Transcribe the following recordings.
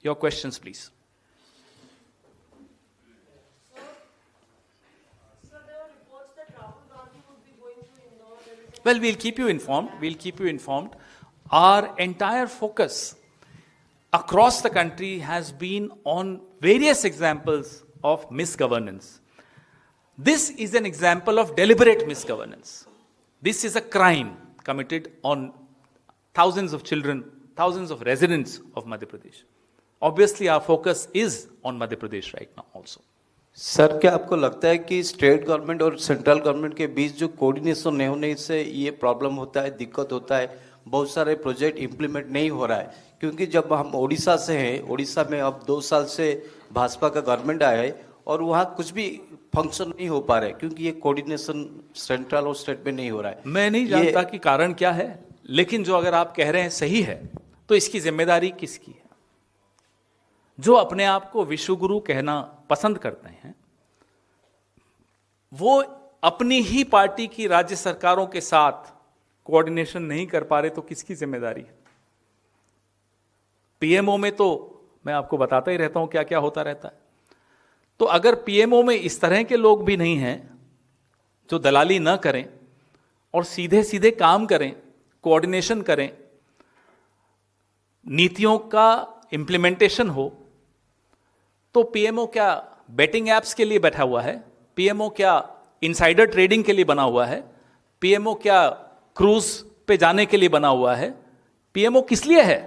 Your questions, please. Sir, there are reports that Rahul Gandhi would be going to Indore. Well, we'll keep you informed. We'll keep you informed. Our entire focus across the country has been on various examples of misgovernance. This is an example of deliberate misgovernance. This is a crime committed on thousands of children, thousands of residents of Madhya Pradesh. Obviously, our focus is on Madhya Pradesh right now also. Sir, क्या आपको लगता है कि state government और central government के बीच जो coordination नहीं होने से ये प्रॉब्लम होता है, दिक्कत होता है, बहुत सारे प्रोजेक्ट इंप्लीमेंट नहीं हो रहा है? क्योंकि जब हम ओडिशा से हैं, ओडिशा में अब 2 साल से भाजपा का गवर्नमेंट आया है और वहाँ कुछ भी फंक्शन नहीं हो पा रहे क्योंकि ये कोऑर्डिनेशन सेंट्रल और स्टेट में नहीं हो रहा है। मैं नहीं जानता कि कारण क्या है, लेकिन जो अगर आप कह रहे हैं सही है, तो इसकी जिम्मेदारी किसकी है? जो अपने आप को विश्वगुरु कहना पसंद करते हैं, वो अपनी ही पार्टी की राज्य सरकारों के साथ कोऑर्डिनेशन नहीं कर पा रहे, तो किसकी जिम्मेदारी है? पीएमओ में तो मैं आपको बताता ही रहता हूं क्या क्या होता रहता है। तो अगर पीएमओ में इस तरह के लोग भी नहीं हैं जो दलाली न करें और सीधे सीधे काम करें, कोऑर्डिनेशन करें, नीतियों का इंप्लीमेंटेशन हो, तो पीएमओ क्या बेटिंग एप्स के लिए बैठा हुआ है? पीएमओ क्या इनसाइडर ट्रेडिंग के लिए बना हुआ है? पीएमओ क्या क्रूज पे जाने के लिए बना हुआ है? पीएमओ किस लिए है?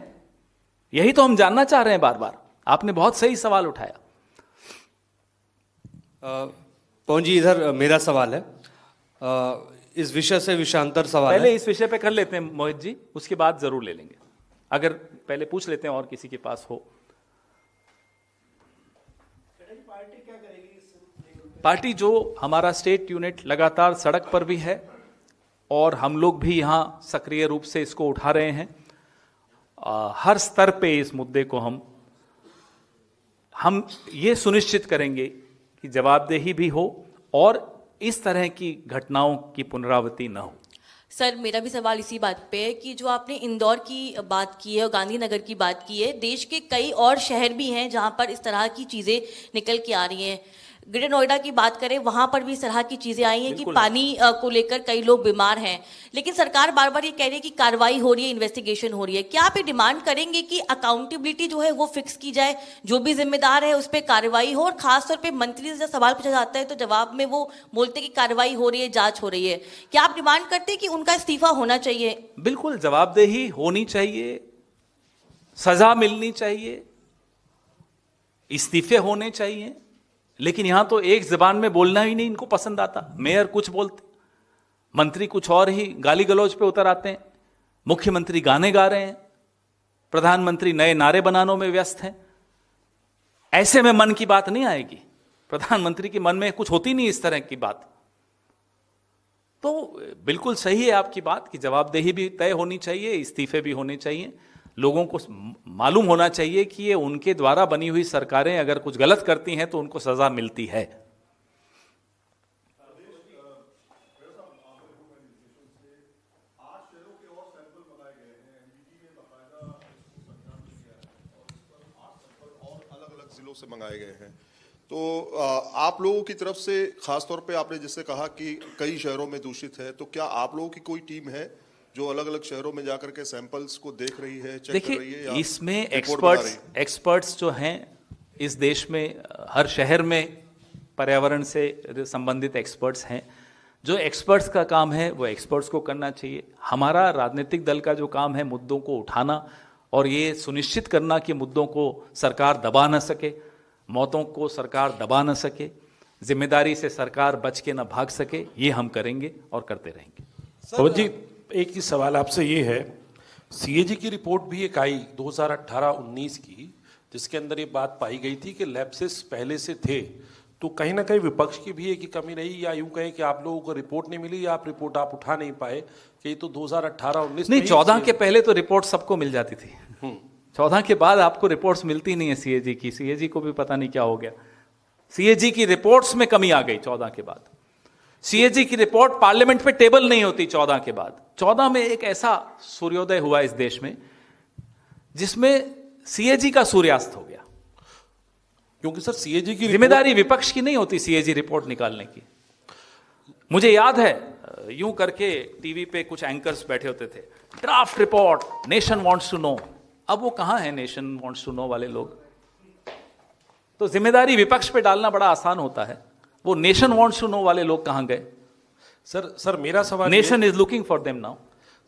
यही तो हम जानना चाह रहे हैं बार बार। आपने बहुत सही सवाल उठाया। पवन जी, इधर मेरा सवाल है। इस विषय से विषयांतर सवाल पहले है। इस विषय पे कर लेते हैं मोहित जी, उसके बाद जरूर ले लेंगे। अगर पहले पूछ लेते हैं और किसी के पास हो। पार्टी जो हमारा स्टेट यूनिट लगातार सड़क पर भी है और हम लोग भी यहाँ सक्रिय रूप से इसको उठा रहे हैं। हर स्तर पे इस मुद्दे को हम ये सुनिश्चित करेंगे कि जवाबदेही भी हो और इस तरह की घटनाओं की पुनरावृत्ति न हो। सर, मेरा भी सवाल इसी बात पे है कि जो आपने इंदौर की बात की है और गांधीनगर की बात की है, देश के कई और शहर भी हैं जहां पर इस तरह की चीज़ें निकल के आ रही हैं। ग्रेटर नोएडा की बात करें, वहां पर भी इस तरह की चीज़ें आई हैं कि पानी को लेकर कई लोग बीमार हैं, लेकिन सरकार बार बार ये कह रही है कि कार्रवाई हो रही है, इन्वेस्टिगेशन हो रही है। क्या आप ये डिमांड करेंगे कि अकाउंटेबिलिटी जो है वो फिक्स की जाए, जो भी जिम्मेदार है उस पर कार्रवाई हो? और खासतौर पर मंत्री से जब सवाल पूछा जाता है तो जवाब में वो बोलते हैं कि कार्रवाई हो रही है, जाँच हो रही है। क्या आप डिमांड करते हैं कि उनका इस्तीफा होना चाहिए? बिल्कुल, जवाबदेही होनी चाहिए, सजा मिलनी चाहिए, इस्तीफे होने चाहिए। लेकिन यहां तो एक जबान में बोलना ही नहीं इनको पसंद आता। मेयर कुछ बोलते, मंत्री कुछ और ही गाली गलौज पे उतर आते हैं, मुख्यमंत्री गाने गा रहे हैं, प्रधानमंत्री नए नारे बनाने में व्यस्त हैं। ऐसे में मन की बात नहीं आएगी। प्रधानमंत्री के मन में कुछ होती नहीं इस तरह की बात। तो बिल्कुल सही है आपकी बात कि जवाबदेही भी तय होनी चाहिए, इस्तीफे भी होने चाहिए। लोगों को मालूम होना चाहिए कि ये उनके द्वारा बनी हुई सरकारें अगर कुछ गलत करती हैं तो उनको सजा मिलती है। अलग-अलग जिलों से मंगाए गए हैं। तो आप लोगों की तरफ से खास तौर पे आपने जिससे कहा कि कई शहरों में दूषित है, तो क्या आप लोगों की कोई टीम है जो अलग अलग शहरों में जाकर के सैंपल्स को देख रही है, चेक कर रही है? देखिए, इसमें एक्सपर्ट्स जो हैं इस देश में, हर शहर में पर्यावरण से संबंधित एक्सपर्ट्स हैं। जो एक्सपर्ट्स का काम है वो एक्सपर्ट्स को करना चाहिए। हमारा राजनीतिक दल का जो काम है मुद्दों को उठाना और ये सुनिश्चित करना कि मुद्दों को सरकार दबा न सके, मौतों को सरकार दबा न सके, जिम्मेदारी से सरकार बच के न भाग सके, ये हम करेंगे और करते रहेंगे। पवन जी, एक ही सवाल आपसे ये है, सीएजी की रिपोर्ट भी एक आई 2018-19 की, जिसके अंदर ये बात पाई गई थी कि लैप्सेस पहले से थे। तो कहीं ना कहीं विपक्ष की भी एक ही कमी रही, या यूं कहें कि आप लोगों को रिपोर्ट नहीं मिली या आप रिपोर्ट उठा नहीं पाए कि ये तो 2018-19 नहीं, 14 के पहले तो रिपोर्ट सबको मिल जाती थी। 14 के बाद आपको रिपोर्ट्स मिलती नहीं है सीएजी की। सीएजी को भी पता नहीं क्या हो गया। सीएजी की रिपोर्ट्स में कमी आ गई 14 के बाद। सीएजी की रिपोर्ट पार्लियामेंट पे टेबल नहीं होती 14 के बाद। 14 में एक ऐसा सूर्योदय हुआ इस देश में जिसमें सीएजी का सूर्यास्त हो गया। क्योंकि सर सीएजी की जिम्मेदारी विपक्ष की नहीं होती सीएजी रिपोर्ट निकालने की। मुझे याद है यूं करके टीवी पे कुछ एंकर्स बैठे होते थे, draft report, nation wants to know. अब वो कहां है नेशन वांट्स टू नो वाले लोग? तो जिम्मेदारी विपक्ष पे डालना बड़ा आसान होता है, वो नेशन वांट्स टू नो वाले लोग कहां गए? सर मेरा सवाल nation is looking for them now.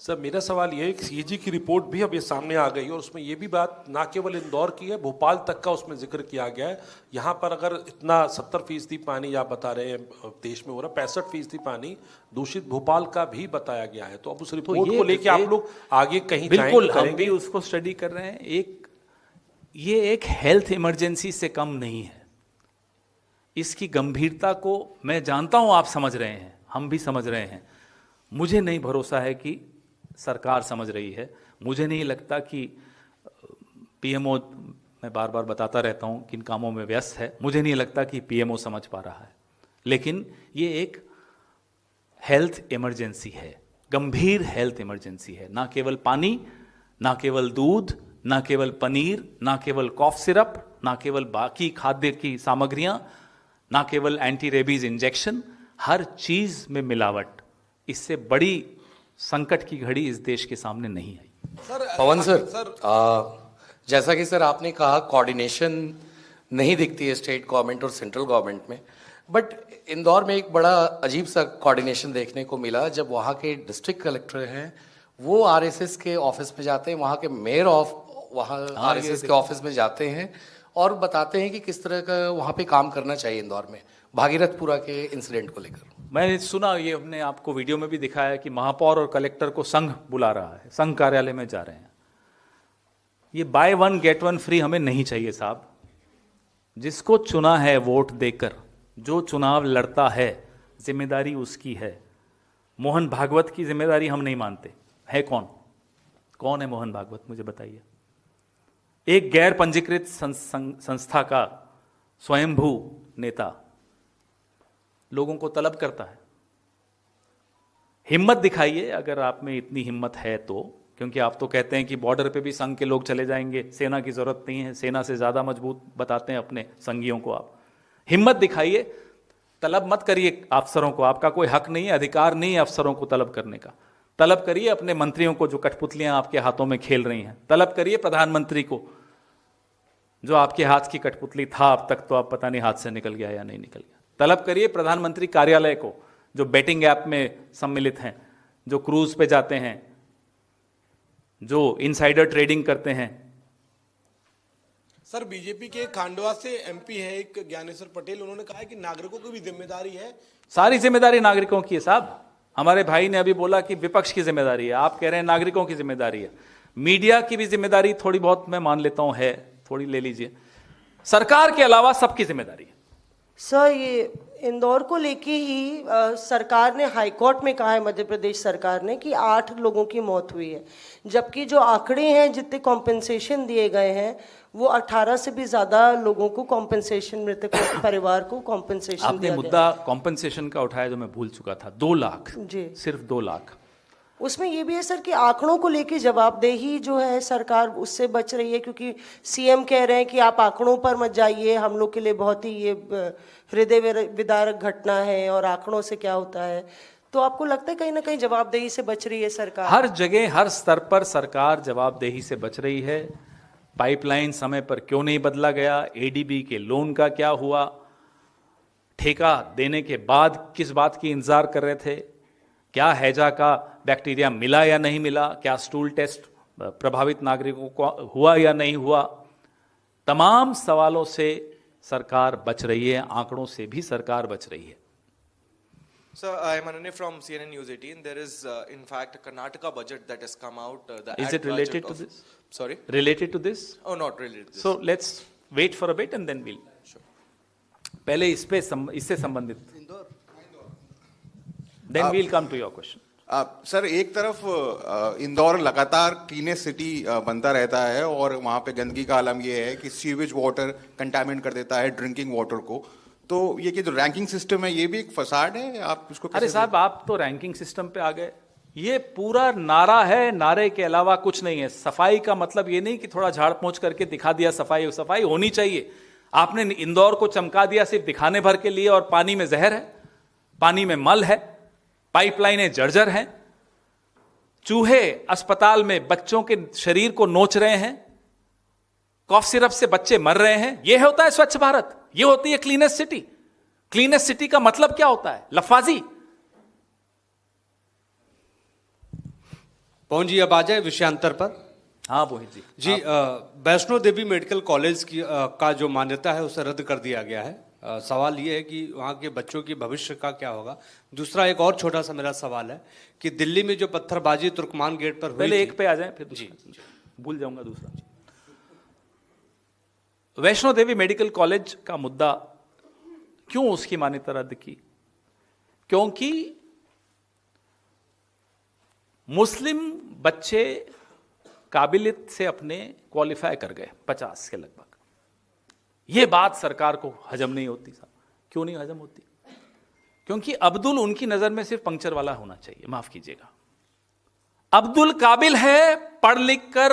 Sir मेरा सवाल ये है कि सीएजी की रिपोर्ट भी अब ये सामने आ गई है और उसमें ये भी बात ना केवल इंदौर की है, भोपाल तक का उसमें जिक्र किया गया है। यहाँ पर अगर इतना 70% पानी आप बता रहे हैं देश में हो रहा, 65% पानी दूषित भोपाल का भी बताया गया है। तो अब उस रिपोर्ट को लेके आप लोग आगे कहीं बिल्कुल जाएंगे, हम भी उसको स्टडी कर रहे हैं। ये एक हेल्थ इमरजेंसी से कम नहीं है। इसकी गंभीरता को मैं जानता हूं आप समझ रहे हैं, हम भी समझ रहे हैं। मुझे नहीं भरोसा है कि सरकार समझ रही है। मुझे नहीं लगता कि पीएमओ, मैं बार बार बताता रहता हूं किन कामों में व्यस्त है, मुझे नहीं लगता कि पीएमओ समझ पा रहा है। लेकिन ये एक हेल्थ इमरजेंसी है, गंभीर हेल्थ इमरजेंसी है। ना केवल पानी, ना केवल दूध, ना केवल पनीर, ना केवल कॉफ सिरप, ना केवल बाकी खाद्य की सामग्रियां, ना केवल एंटी रेबीज इंजेक्शन, हर चीज में मिलावट। इससे बड़ी संकट की घड़ी इस देश के सामने नहीं आई। पवन सर, जैसा कि सर आपने कहा कोऑर्डिनेशन नहीं दिखती है स्टेट गवर्नमेंट और सेंट्रल गवर्नमेंट में, बट इंदौर में एक बड़ा अजीब सा कोऑर्डिनेशन देखने को मिला जब वहाँ के डिस्ट्रिक्ट कलेक्टर हैं वो आरएसएस के ऑफिस में जाते हैं, वहाँ के मेयर वहाँ आरएसएस के ऑफिस में जाते हैं और बताते हैं कि किस तरह का वहाँ पे काम करना चाहिए इंदौर में भागीरथपुरा के इंसिडेंट को लेकर। मैंने सुना, ये हमने आपको वीडियो में भी दिखाया कि महापौर और कलेक्टर को संघ बुला रहा है, संघ कार्यालय में जा रहे हैं। ये by one get one free हमें नहीं चाहिए साहब। जिसको चुना है वोट देकर, जो चुनाव लड़ता है, जिम्मेदारी उसकी है। मोहन भागवत की जिम्मेदारी हम नहीं मानते। है कौन है मोहन भागवत, मुझे बताइए। एक गैर पंजीकृत संस्था का स्वयंभू नेता लोगों को तलब करता है। हिम्मत दिखाइए अगर आप में इतनी हिम्मत है तो, क्योंकि आप तो कहते हैं कि बॉर्डर पे भी संघ के लोग चले जाएंगे, सेना की जरूरत नहीं है, सेना से ज्यादा मजबूत बताते हैं अपने संघियों को। आप हिम्मत दिखाइए, तलब मत करिए अफसरों को। आपका कोई हक नहीं है, अधिकार नहीं है अफसरों को तलब करने का। तलब करिए अपने मंत्रियों को जो कठपुतलियां आपके हाथों में खेल रही हैं। तलब करिए प्रधानमंत्री को, जो आपके हाथ की कठपुतली था अब तक तो आप पता नहीं हाथ से निकल गया या नहीं निकल गया। तलब करिए प्रधानमंत्री कार्यालय को, जो बेटिंग ऐप में सम्मिलित हैं, जो क्रूज पे जाते हैं, जो इनसाइडर ट्रेडिंग करते हैं। सर बीजेपी के खांडवा से एमपी है एक ज्ञानेश्वर पटेल, उन्होंने कहा है कि नागरिकों की भी जिम्मेदारी है। सारी जिम्मेदारी नागरिकों की है साहब। हमारे भाई ने अभी बोला कि विपक्ष की जिम्मेदारी है, आप कह रहे हैं नागरिकों की जिम्मेदारी है। मीडिया की भी जिम्मेदारी थोड़ी बहुत मैं मान लेता हूं है, थोड़ी ले लीजिए। सरकार के अलावा सबकी जिम्मेदारी है। सर ये इंदौर को लेके ही सरकार ने हाईकोर्ट में कहा है, मध्य प्रदेश सरकार ने, कि 8 लोगों की मौत हुई है, जबकि जो आंकड़े हैं जितने कॉम्पेंसेशन दिए गए हैं वो 18 से भी ज्यादा लोगों को कॉम्पेंसेशन, मृतकों के परिवार को कॉम्पेंसेशन आपने दिया मुद्दा कॉम्पेंसेशन का उठाया जो मैं भूल चुका था। 2 लाख जी, सिर्फ 2 लाख। उसमें ये भी है सर कि आंकड़ों को लेके जवाबदेही जो है सरकार उससे बच रही है, क्योंकि सीएम कह रहे हैं कि आप आंकड़ों पर मत जाइए, हम लोग के लिए बहुत ही ये हृदय विदारक घटना है और आंकड़ों से क्या होता है। तो आपको लगता है कहीं ना कहीं जवाबदेही से बच रही है सरकार? हर जगह हर स्तर पर सरकार जवाबदेही से बच रही है। पाइपलाइन समय पर क्यों नहीं बदला गया, एडीबी के लोन का क्या हुआ, ठेका देने के बाद किस बात की इंतजार कर रहे थे, क्या हैजा का बैक्टीरिया मिला या नहीं मिला, क्या स्टूल टेस्ट प्रभावित नागरिकों को हुआ या नहीं हुआ, तमाम सवालों से सरकार बच रही है, आंकड़ों से भी सरकार बच रही है। Sir, I am Ananya from CNN News 18. There is, in fact, a Karnataka budget that has come out. The Is ad it related budget to of- this? Sorry? Related to this? Oh, not related to this. So let's wait for a bit and then we'll. पहले इससे संबंधित then we'll come to your question. Sir एक तरफ इंदौर लगातार cleanest city बनता रहता है और वहाँ पे गंदगी का आलम ये है कि सीवेज वाटर कंटामिनेट कर देता है ड्रिंकिंग वाटर को। तो ये कि जो रैंकिंग सिस्टम है ये भी एक फसाड है, आप इसको अरे साहब आप तो रैंकिंग सिस्टम पे आ गए। ये पूरा नारा है, नारे के अलावा कुछ नहीं है। सफाई का मतलब ये नहीं कि थोड़ा झाड़ पोंछ करके दिखा दिया सफाई, सफाई होनी चाहिए। आपने इंदौर को चमका दिया सिर्फ दिखाने भर के लिए, और पानी में जहर है, पानी में मल है, पाइपलाइनें जर्जर हैं, चूहे अस्पताल में बच्चों के शरीर को नोच रहे हैं, कॉफ सिरप से बच्चे मर रहे हैं। यह होता है स्वच्छ भारत, यह होती है क्लीनेस्ट सिटी। क्लीनेस्ट सिटी का मतलब क्या होता है? लफाजी। पवन जी, अब आ जाए विषयांतर पर। हाँ मोहित जी। जी, वैष्णो देवी मेडिकल कॉलेज की का जो मान्यता है उसे रद्द कर दिया गया है। सवाल ये है कि वहाँ के बच्चों की भविष्य का क्या होगा। दूसरा एक और छोटा सा मेरा सवाल है कि दिल्ली में जो पत्थरबाजी तुर्कमान गेट पर हुई पहले थी, एक पे आ जाए फिर जी भूल जाऊंगा दूसरा। वैष्णो देवी मेडिकल कॉलेज का मुद्दा, क्यों उसकी मान्यता रद्द की? क्योंकि मुस्लिम बच्चे काबिलियत से अपने क्वालिफाई कर गए 50 के लगभग। यह बात सरकार को हजम नहीं होती साहब। क्यों नहीं हजम होती? क्योंकि अब्दुल उनकी नजर में सिर्फ पंक्चर वाला होना चाहिए। माफ कीजिएगा, अब्दुल काबिल है, पढ़ लिख कर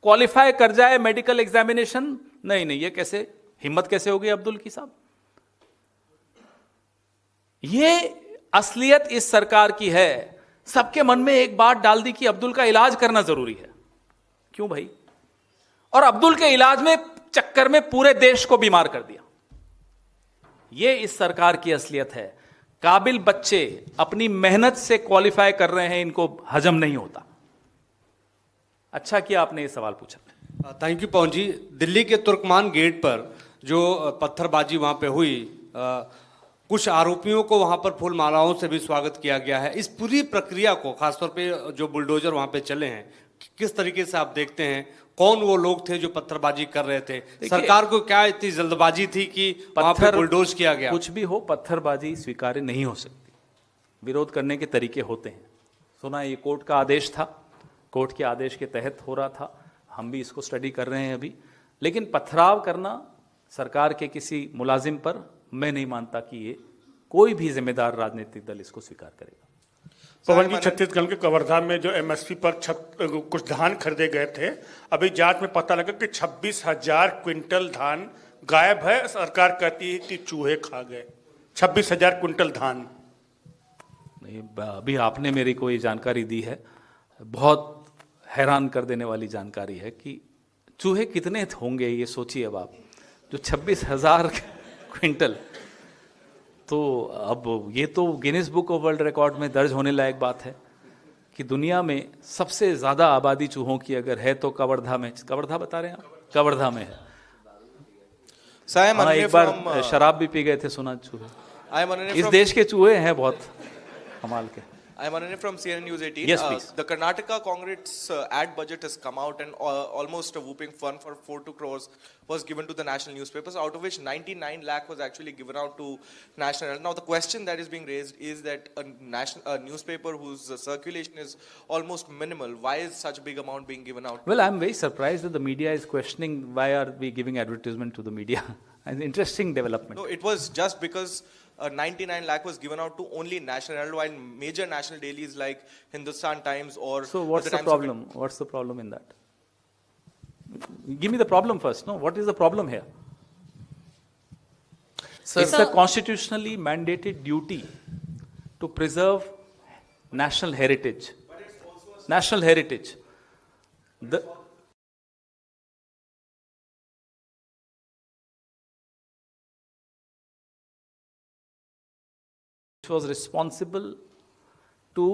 क्वालिफाई कर जाए मेडिकल एग्जामिनेशन। नहीं नहीं, ये कैसे, हिम्मत कैसे होगी अब्दुल की साहब? ये असलियत इस सरकार की है। सबके मन में एक बात डाल दी कि अब्दुल का इलाज करना जरूरी है। क्यों भाई? और अब्दुल के इलाज में चक्कर में पूरे देश को बीमार कर दिया। यह इस सरकार की असलियत है। काबिल बच्चे अपनी मेहनत से क्वालिफाई कर रहे हैं, इनको हजम नहीं होता। अच्छा किया आपने ये सवाल पूछा। थैंक यू पवन जी। दिल्ली के तुर्कमान गेट पर जो पत्थरबाजी वहां पे हुई, कुछ आरोपियों को वहां पर फूल मालाओं से भी स्वागत किया गया है। इस पूरी प्रक्रिया को, खासतौर पे जो बुलडोजर वहां पे चले हैं, किस तरीके से आप देखते हैं? कौन वो लोग थे जो पत्थरबाजी कर रहे थे? सरकार को क्या इतनी जल्दबाजी थी कि वहां पे बुलडोज किया गया? कुछ भी हो, पत्थरबाजी स्वीकार्य नहीं हो सकती। विरोध करने के तरीके होते हैं। सुना ये कोर्ट का आदेश था, कोर्ट के आदेश के तहत हो रहा था। हम भी इसको स्टडी कर रहे हैं अभी। लेकिन पथराव करना सरकार के किसी मुलाजिम पर, मैं नहीं मानता कि ये कोई भी जिम्मेदार राजनीतिक दल इसको स्वीकार करेगा। पवन जी, छत्तीसगढ़ के कवर्धा में जो एमएसपी पर कुछ धान खरीदे गए थे, अभी जांच में पता लगा कि 26,000 क्विंटल धान गायब है। सरकार कहती है कि चूहे खा गए। 26,000 क्विंटल धान। नहीं, अभी आपने मेरी कोई जानकारी दी है, बहुत हैरान कर देने वाली जानकारी है कि चूहे कितने होंगे ये सोचिए अब आप। जो 26,000 क्विंटल, तो अब ये तो Guinness book of world record में दर्ज होने लायक बात है कि दुनिया में सबसे ज्यादा आबादी चूहों की अगर है तो कवर्धा में, कवर्धा बता रहे हैं आप, कवर्धा में है। हाँ, एक बार शराब भी पी गए थे सुना चूहे। इस देश के चूहे हैं बहुत कमाल के। I am Ananya from CNN News 18. Yes, please. The Karnataka Congress ad budget has come out, and almost a whooping fund for 42 crores was given to the national newspapers, out of which 99 lakh was actually given out to national. Now the question that is being raised is that a newspaper whose circulation is almost minimal, why is such a big amount being given out? Well, I'm very surprised that the media is questioning why are we giving advertisement to the media. An interesting development. No, it was just because 99 lakh was given out to only National Herald, while major national dailies like Hindustan Times or So what's the problem? What's the problem in that? Give me the problem first. No, what is the problem here? It's a constitutionally mandated duty to preserve national heritage. National heritage. Was responsible to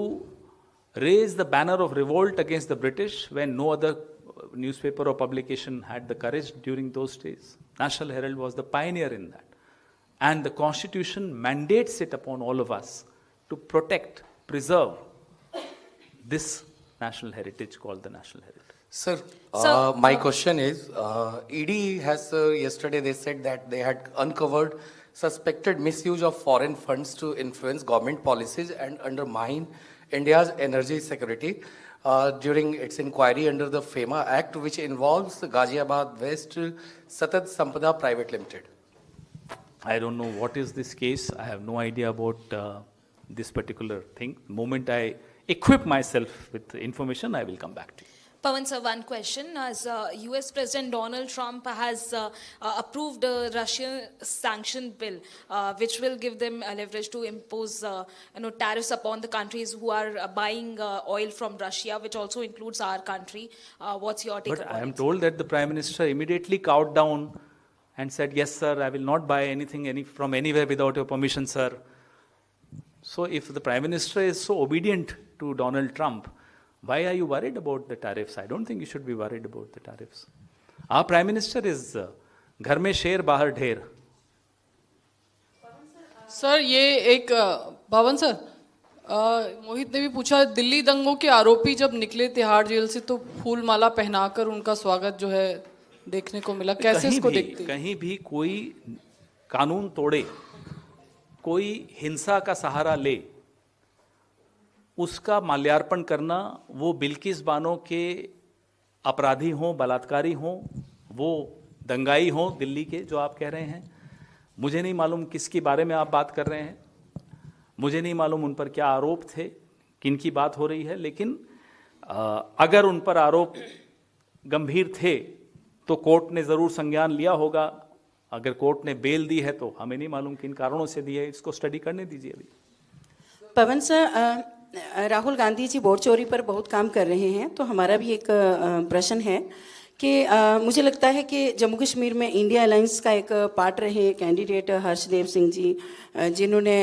raise the banner of revolt against the British when no other newspaper or publication had the courage during those days. National Herald was the pioneer in that. And the Constitution mandates it upon all of us to protect, preserve this national heritage called the National Heritage. Sir, my question is, ED has yesterday they said that they had uncovered suspected misuse of foreign funds to influence government policies and undermine India's energy security during its inquiry under the FEMA Act, which involves Ghaziabad West Satat Sampada Private Limited. I don't know what is this case. I have no idea about this particular thing. The moment I equip myself with information, I will come back to you. Pawan sir, one question. As US President Donald Trump has approved a Russian sanction bill, which will give them leverage to impose tariffs upon the countries who are buying oil from Russia, which also includes our country. What's your take But upon I am it? told that the Prime Minister immediately cowed down and said, yes, sir, I will not buy anything from anywhere without your permission, sir. So if the Prime Minister is so obedient to Donald Trump, why are you worried about the tariffs? I don't think you should be worried about the tariffs. Our Prime Minister is घर में शेर बाहर ढेर. Sir ये एक भवन sir मोहित ने भी पूछा, दिल्ली दंगों के आरोपी जब निकले तिहाड़ जेल से तो फूल माला पहनाकर उनका स्वागत जो है देखने को मिला, कैसे इसको देखते हैं? कहीं भी कोई कानून तोड़े, कोई हिंसा का सहारा ले, उसका माल्यार्पण करना, वो बिल्किस बानो के अपराधी हों, बलात्कारी हों, वो दंगाई हों दिल्ली के जो आप कह रहे हैं, मुझे नहीं मालूम किसके बारे में आप बात कर रहे हैं, मुझे नहीं मालूम उन पर क्या आरोप थे, किन की बात हो रही है, लेकिन अगर उन पर आरोप गंभीर थे तो कोर्ट ने ज़रूर संज्ञान लिया होगा. अगर कोर्ट ने बेल दी है तो हमें नहीं मालूम किन कारणों से दी है, इसको स्टडी करने दीजिए अभी. पवन सर, राहुल गांधी जी वोट चोरी पर बहुत काम कर रहे हैं, तो हमारा भी एक प्रश्न है कि मुझे लगता है कि जम्मू कश्मीर में इंडिया अलायंस का एक पार्ट रहे कैंडिडेट हर्षदेव सिंह जी, जिन्होंने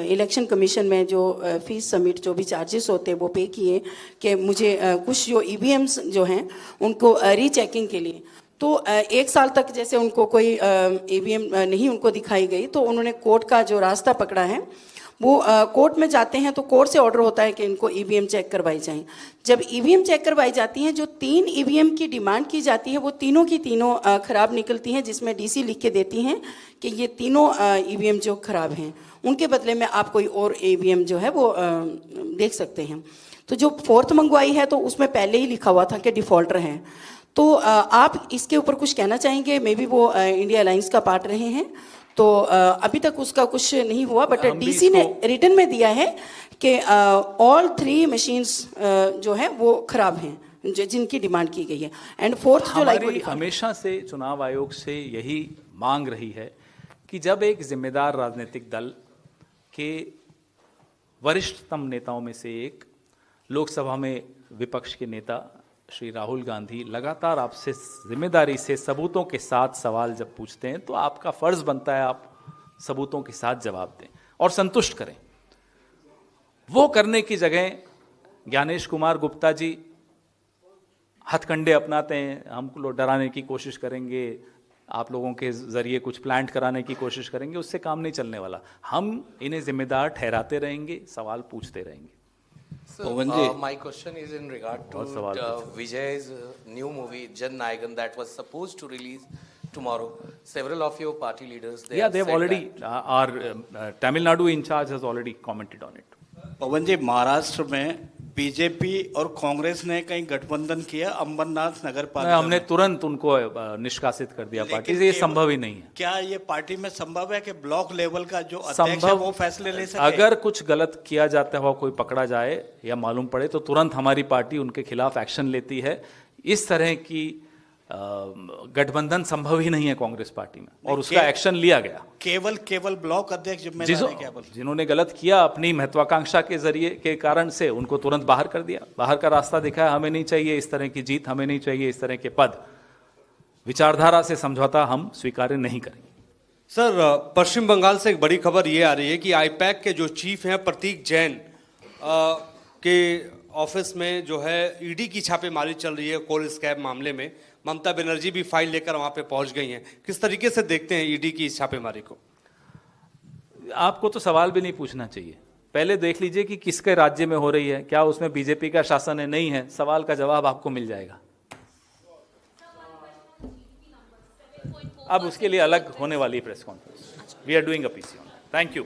इलेक्शन कमीशन में जो फीस सबमिट जो भी चार्जेस होते हैं वो पे किए कि मुझे कुछ जो ईवीएम्स जो हैं उनको रीचेकिंग के लिए, तो 1 साल तक जैसे उनको कोई ईवीएम नहीं उनको दिखाई गई, तो उन्होंने कोर्ट का जो रास्ता पकड़ा है वो कोर्ट में जाते हैं तो कोर्ट से ऑर्डर होता है कि इनको ईवीएम चेक करवाई जाए. जब ईवीएम चेक करवाई जाती हैं, जो 3 ईवीएम की डिमांड की जाती है वो तीनों की तीनों खराब निकलती हैं, जिसमें डीसी लिख के देती हैं कि ये तीनों ईवीएम जो खराब हैं, उनके बदले में आप कोई और ईवीएम जो है वो देख सकते हैं. तो जो 4th मंगवाई है तो उसमें पहले ही लिखा हुआ था कि डिफ़ॉल्टर हैं. तो आप इसके ऊपर कुछ कहना चाहेंगे? मे बी वो इंडिया अलायंस का पार्ट रहे हैं, तो अभी तक उसका कुछ नहीं हुआ, बट डीसी ने रिटर्न में दिया है कि ऑल 3 मशीन्स जो है वो खराब हैं जिनकी डिमांड की गई है. एंड 4th जुलाई को हमेशा से चुनाव आयोग से यही मांग रही है कि जब एक जिम्मेदार राजनीतिक दल के वरिष्ठतम नेताओं में से एक, लोकसभा में विपक्ष के नेता श्री राहुल गांधी लगातार आपसे जिम्मेदारी से सबूतों के साथ सवाल जब पूछते हैं, तो आपका फर्ज बनता है आप सबूतों के साथ जवाब दें और संतुष्ट करें. वो करने की जगह ज्ञानेश कुमार गुप्ता जी हथकंडे अपनाते हैं, हमको डराने की कोशिश करेंगे, आप लोगों के जरिए कुछ प्लांट कराने की कोशिश करेंगे, उससे काम नहीं चलने वाला. हम इन्हें जिम्मेदार ठहराते रहेंगे, सवाल पूछते रहेंगे. My question is in regard to Vijay's new movie Jan Nayagan that was supposed to release tomorrow. Several of your party leaders they have already our Tamil Nadu in charge has already commented on it. पवन जी, महाराष्ट्र में BJP और कांग्रेस ने कहीं गठबंधन किया अमरनाथ नगर पालिका, हमने तुरंत उनको निष्कासित कर दिया पार्टी से. ये संभव ही नहीं है. क्या ये पार्टी में संभव है कि ब्लॉक लेवल का जो अध्यक्ष है वो फैसले ले सके? अगर कुछ गलत किया जाता हुआ कोई पकड़ा जाए या मालूम पड़े तो तुरंत हमारी पार्टी उनके खिलाफ एक्शन लेती है. इस तरह की गठबंधन संभव ही नहीं है कांग्रेस पार्टी में, और उसका एक्शन लिया गया. केवल ब्लॉक अध्यक्ष जिम्मेदार है केवल? जिन्होंने गलत किया अपनी महत्वाकांक्षा के जरिए के कारण से, उनको तुरंत बाहर कर दिया, बाहर का रास्ता दिखाया. हमें नहीं चाहिए इस तरह की जीत, हमें नहीं चाहिए इस तरह के पद. विचारधारा से समझौता हम स्वीकार नहीं करेंगे. सर, पश्चिम बंगाल से एक बड़ी खबर ये आ रही है कि आईपैक के जो चीफ हैं प्रतीक जैन के ऑफिस में जो है ईडी की छापेमारी चल रही है कोल स्कैम मामले में. ममता बनर्जी भी फाइल लेकर वहां पे पहुंच गई हैं. किस तरीके से देखते हैं ईडी की छापेमारी को? आपको तो सवाल भी नहीं पूछना चाहिए. पहले देख लीजिए कि किसके राज्य में हो रही है, क्या उसमें बीजेपी का शासन है, नहीं है. सवाल का जवाब आपको मिल जाएगा. अब उसके लिए अलग होने वाली press conference. We are doing a PC on that. Thank you.